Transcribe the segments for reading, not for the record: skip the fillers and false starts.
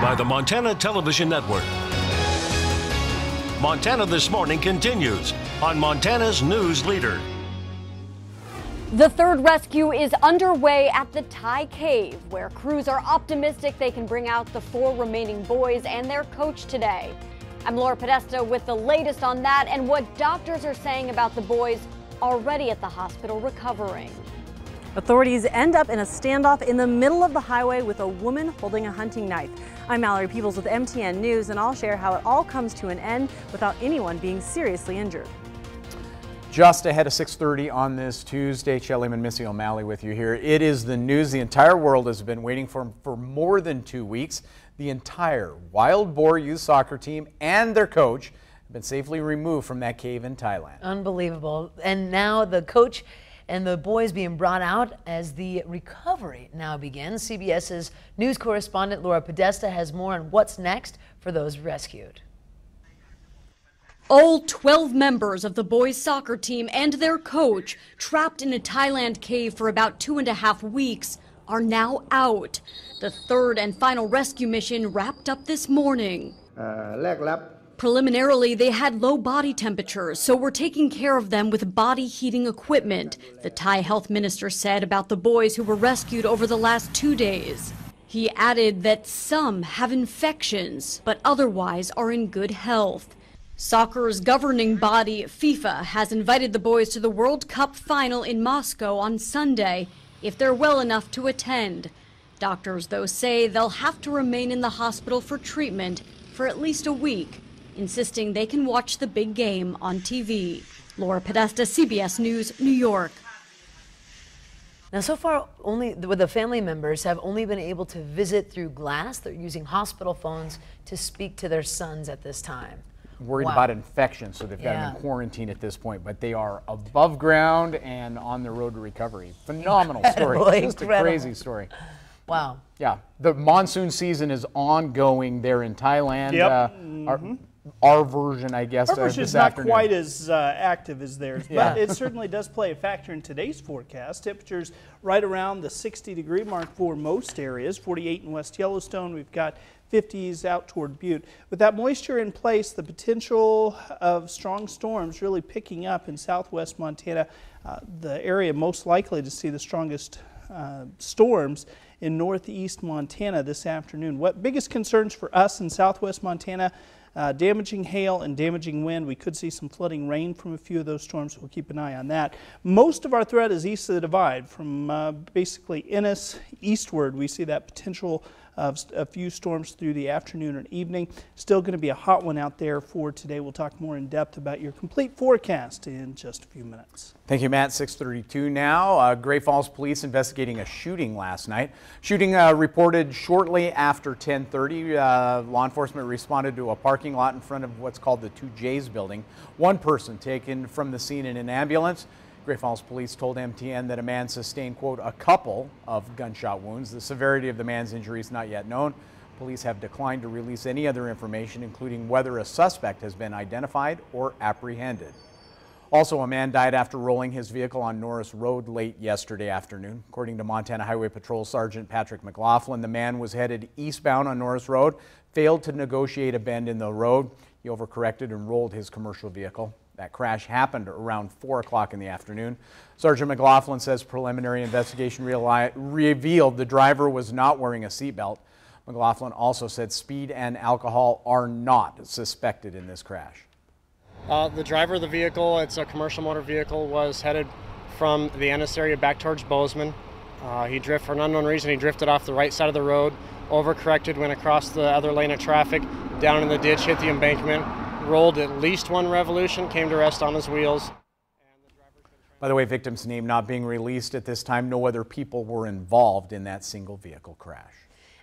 by the Montana Television Network. Montana This Morning continues on Montana's News Leader. The third rescue is underway at the Thai Cave, where crews are optimistic they can bring out the 4 remaining boys and their coach today. I'm Laura Podesta with the latest on that and what doctors are saying about the boys already at the hospital recovering. Authorities end up in a standoff in the middle of the highway with a woman holding a hunting knife. I'm Mallory Peebles with MTN News, and I'll share how it all comes to an end without anyone being seriously injured. Just ahead of 6:30 on this Tuesday, Shelley and Missy O'Malley with you here. It is the news the entire world has been waiting for more than 2 weeks. The entire Wild Boar youth soccer team and their coach have been safely removed from that cave in Thailand. Unbelievable. And now the coach and the boys being brought out as the recovery now begins. CBS's news correspondent Laura Podesta has more on what's next for those rescued. All 12 members of the boys' soccer team and their coach, trapped in a Thailand cave for about 2.5 weeks, are now out. The third and final rescue mission wrapped up this morning. Preliminarily, they had low body temperatures, so we're taking care of them with body heating equipment, the Thai health minister said about the boys who were rescued over the last 2 days. He added that some have infections, but otherwise are in good health. Soccer's governing body, FIFA, has invited the boys to the World Cup final in Moscow on Sunday, if they're well enough to attend. Doctors, though, say they'll have to remain in the hospital for treatment for at least a week, insisting they can watch the big game on TV. Laura Podesta, CBS News, New York. Now, so far, only the family members have only been able to visit through glass. They're using hospital phones to speak to their sons at this time. Worried about infection, so they've got them in quarantine at this point, but they are above ground and on the road to recovery. Phenomenal story. Just a crazy story. Wow. Yeah, the monsoon season is ongoing there in Thailand. Yep. Our version, I guess, our version is not quite as active as theirs, but it certainly does play a factor in today's forecast. Temperatures right around the 60-degree mark for most areas. 48 in West Yellowstone. We've got 50s out toward Butte. With that moisture in place, the potential of strong storms really picking up in southwest Montana. The area most likely to see the strongest storms in northeast Montana this afternoon. What biggest concerns for us in southwest Montana? Damaging hail and damaging wind. We could see some flooding rain from a few of those storms. We'll keep an eye on that. Most of our threat is east of the divide. From basically Ennis eastward, we see that potential of a few storms through the afternoon and evening. Still going to be a hot one out there for today. We'll talk more in depth about your complete forecast in just a few minutes. Thank you, Matt. 6:32 now. Great Falls Police investigating a shooting last night. Shooting reported shortly after 10:30. Law enforcement responded to a parking lot in front of what's called the 2J's building. One person taken from the scene in an ambulance. Great Falls Police told MTN that a man sustained, quote, a couple of gunshot wounds. The severity of the man's injury is not yet known. Police have declined to release any other information, including whether a suspect has been identified or apprehended. Also, a man died after rolling his vehicle on Norris Road late yesterday afternoon. According to Montana Highway Patrol Sergeant Patrick McLaughlin, the man was headed eastbound on Norris Road, failed to negotiate a bend in the road. He overcorrected and rolled his commercial vehicle. That crash happened around 4 o'clock in the afternoon. Sergeant McLaughlin says preliminary investigation revealed the driver was not wearing a seatbelt. McLaughlin also said speed and alcohol are not suspected in this crash. The driver of the vehicle, it's a commercial motor vehicle, was headed from the Ennis area back towards Bozeman. For an unknown reason, he drifted off the right side of the road, overcorrected, went across the other lane of traffic, down in the ditch, hit the embankment, rolled at least one revolution, came to rest on his wheels. By the way, victim's name not being released at this time. No other people were involved in that single vehicle crash.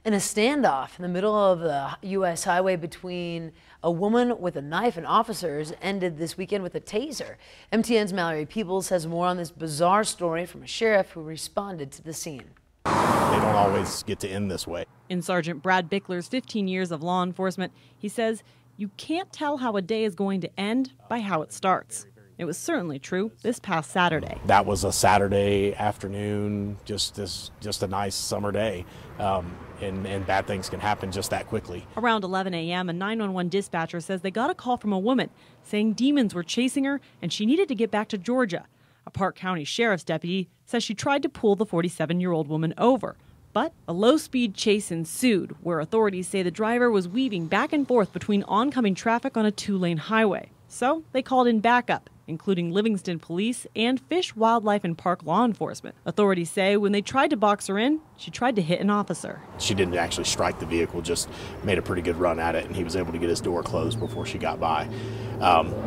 And a standoff in the middle of the U.S. highway between a woman with a knife and officers ended this weekend with a taser. MTN's Mallory Peebles has more on this bizarre story from a sheriff who responded to the scene. They don't always get to end this way. In Sergeant Brad Bickler's 15 years of law enforcement, he says you can't tell how a day is going to end by how it starts. It was certainly true this past Saturday. That was a Saturday afternoon, just a nice summer day, and bad things can happen just that quickly. Around 11 a.m., a 911 dispatcher says they got a call from a woman saying demons were chasing her and she needed to get back to Georgia. A Park County Sheriff's deputy says she tried to pull the 47-year-old woman over. But a low-speed chase ensued, where authorities say the driver was weaving back and forth between oncoming traffic on a 2-lane highway. So they called in backup, including Livingston Police and Fish, Wildlife, and Park law enforcement. Authorities say when they tried to box her in, she tried to hit an officer. She didn't actually strike the vehicle, just made a pretty good run at it, and he was able to get his door closed before she got by.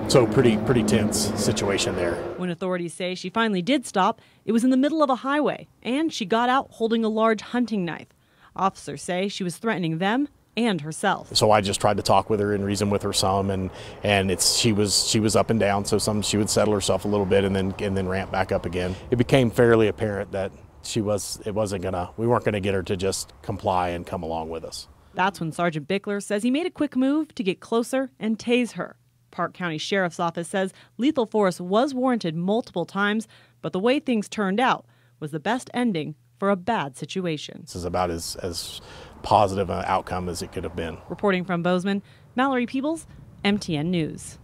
So pretty tense situation there. When authorities say she finally did stop, it was in the middle of a highway, and she got out holding a large hunting knife. Officers say she was threatening them and herself. So I just tried to talk with her and reason with her some, and she was up and down, so she would settle herself a little bit and then ramp back up again. It became fairly apparent that we weren't gonna get her to just comply and come along with us. That's when Sergeant Bickler says he made a quick move to get closer and tase her. Park County Sheriff's Office says lethal force was warranted multiple times, but the way things turned out was the best ending for a bad situation. This is about as positive an outcome as it could have been. Reporting from Bozeman, Mallory Peebles, MTN News.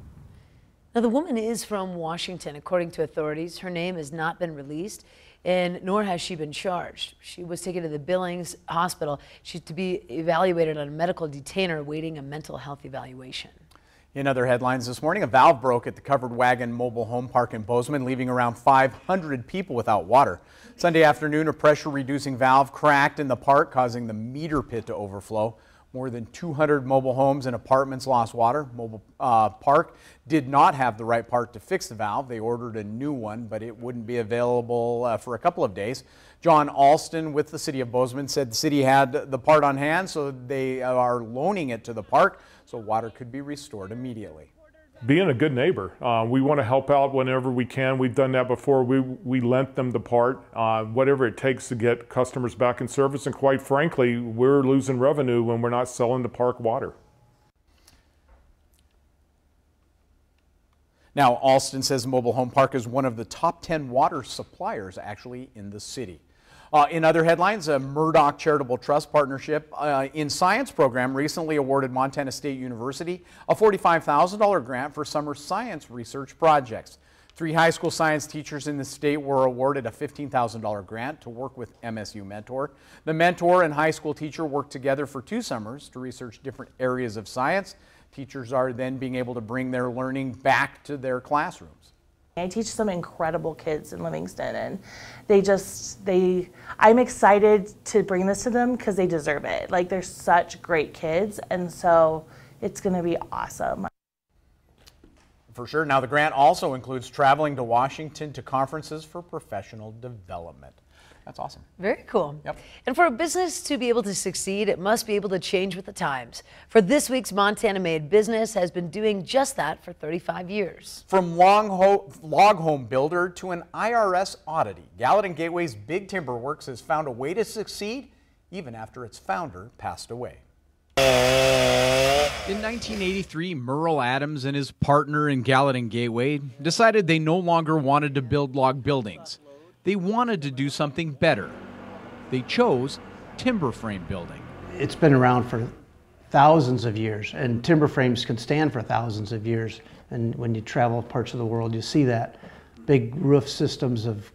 Now, the woman is from Washington. According to authorities, her name has not been released, and nor has she been charged. She was taken to the Billings Hospital. She's to be evaluated on a medical detainer awaiting a mental health evaluation. In other headlines this morning, a valve broke at the Covered Wagon mobile home park in Bozeman, leaving around 500 people without water. Sunday afternoon, a pressure-reducing valve cracked in the park, causing the meter pit to overflow. More than 200 mobile homes and apartments lost water. Mobile Park did not have the right part to fix the valve. They ordered a new one, but it wouldn't be available for a couple of days. John Alston with the City of Bozeman said the city had the part on hand, so they are loaning it to the park so water could be restored immediately. Being a good neighbor. We want to help out whenever we can. We've done that before. We lent them the part, whatever it takes to get customers back in service. And quite frankly, we're losing revenue when we're not selling the park water. Now, Alston says Mobile Home Park is one of the top 10 water suppliers actually in the city. In other headlines, a Murdoch Charitable Trust Partnership in Science program recently awarded Montana State University a $45,000 grant for summer science research projects. 3 high school science teachers in the state were awarded a $15,000 grant to work with MSU Mentor. The mentor and high school teacher worked together for 2 summers to research different areas of science. Teachers are then being able to bring their learning back to their classrooms. I teach some incredible kids in Livingston, and I'm excited to bring this to them because they deserve it. Like, they're such great kids, and so it's going to be awesome. For sure. Now, the grant also includes traveling to Washington to conferences for professional development. That's awesome. Very cool. Yep. And for a business to be able to succeed, it must be able to change with the times. For this week's Montana Made business has been doing just that for 35 years. From log home builder to an IRS oddity, Gallatin Gateway's Big Timber Works has found a way to succeed even after its founder passed away. In 1983, Merle Adams and his partner in Gallatin Gateway decided they no longer wanted to build log buildings. They wanted to do something better. They chose timber frame building. It's been around for thousands of years, and timber frames can stand for thousands of years. And when you travel parts of the world, you see that. Big roof systems of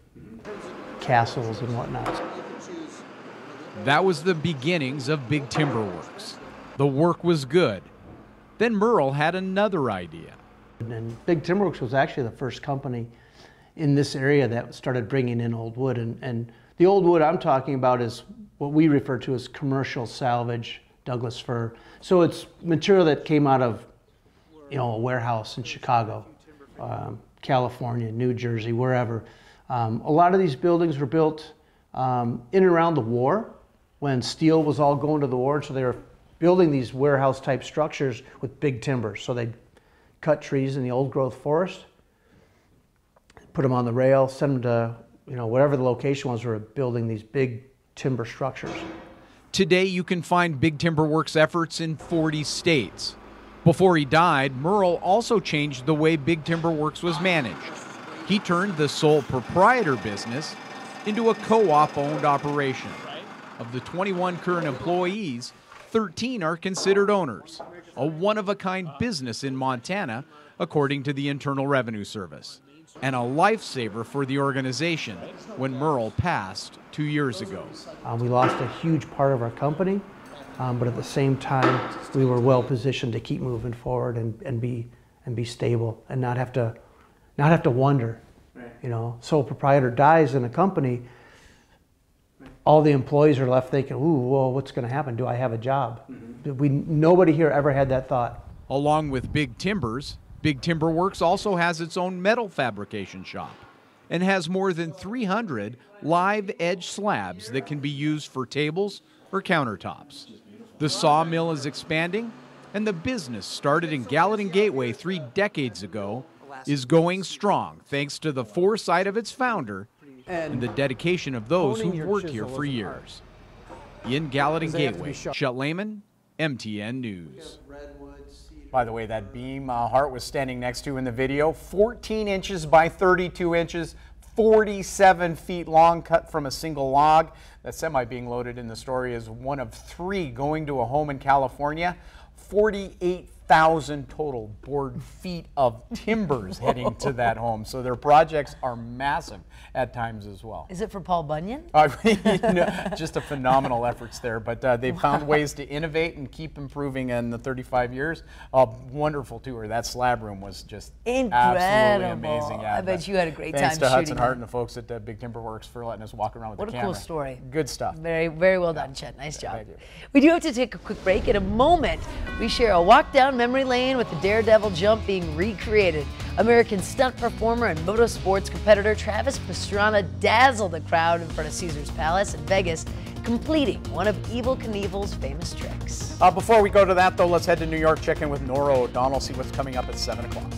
castles and whatnot. That was the beginnings of Big Timber Works. The work was good. Then Merle had another idea. And Big Timber Works was actually the first company in this area that started bringing in old wood. And the old wood I'm talking about is what we refer to as commercial salvage Douglas fir. So it's material that came out of, a warehouse in Chicago, California, New Jersey, wherever. A lot of these buildings were built in and around the war when steel was all going to the war. So they were building these warehouse type structures with big timber. So they'd cut trees in the old growth forest, put them on the rail, send them to, whatever the location was, we were building these big timber structures. Today, you can find Big Timber Works efforts in 40 states. Before he died, Merle also changed the way Big Timber Works was managed. He turned the sole proprietor business into a co-op owned operation. Of the 21 current employees, 13 are considered owners, a one-of-a-kind business in Montana, according to the Internal Revenue Service, and a lifesaver for the organization when Merle passed 2 years ago. We lost a huge part of our company, but at the same time, we were well positioned to keep moving forward and be stable and not have to wonder. You know, sole proprietor dies in a company, all the employees are left thinking, ooh, well, what's going to happen? Do I have a job? Nobody here ever had that thought. Along with Big Timbers, Big Timber Works also has its own metal fabrication shop and has more than 300 live edge slabs that can be used for tables or countertops. The sawmill is expanding, and the business started in Gallatin Gateway 3 decades ago is going strong thanks to the foresight of its founder and the dedication of those who've worked here for years. In Gallatin Gateway, Chet Lehman, MTN News. By the way, that beam Hart was standing next to in the video, 14 inches by 32 inches, 47 feet long, cut from a single log. That semi being loaded in the story is one of 3 going to a home in California. 48,000 total board feet of timbers heading to that home. So their projects are massive at times as well. Is it for Paul Bunyan? Just a phenomenal efforts there, but they've found ways to innovate and keep improving in the 35 years. A wonderful tour. That slab room was just absolutely amazing. Yeah, I bet you had a great time shooting. Thanks to Hudson Hart that. and the folks at Big Timber Works for letting us walk around with the camera. What a cool story. Good stuff. Very, very well done, Chet. Nice job. Thank you. We do have to take a quick break. In a moment, we share a walk down memory lane with the daredevil jump being recreated. American stunt performer and motorsports competitor Travis Pastrana dazzled the crowd in front of Caesar's Palace in Vegas, completing one of Evel Knievel's famous tricks. Before we go to that, though, let's head to New York, check in with Nora O'Donnell, see what's coming up at 7 o'clock.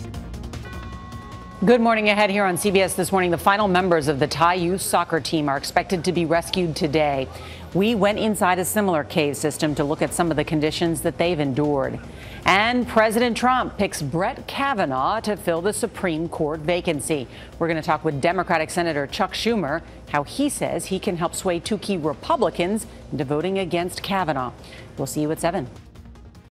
Good morning. Ahead here on CBS this morning, the final members of the Thai youth soccer team are expected to be rescued today. We went inside a similar cave system to look at some of the conditions that they've endured. And President Trump picks Brett Kavanaugh to fill the Supreme Court vacancy. We're going to talk with Democratic Senator Chuck Schumer, how he says he can help sway 2 key Republicans into voting against Kavanaugh. We'll see you at 7.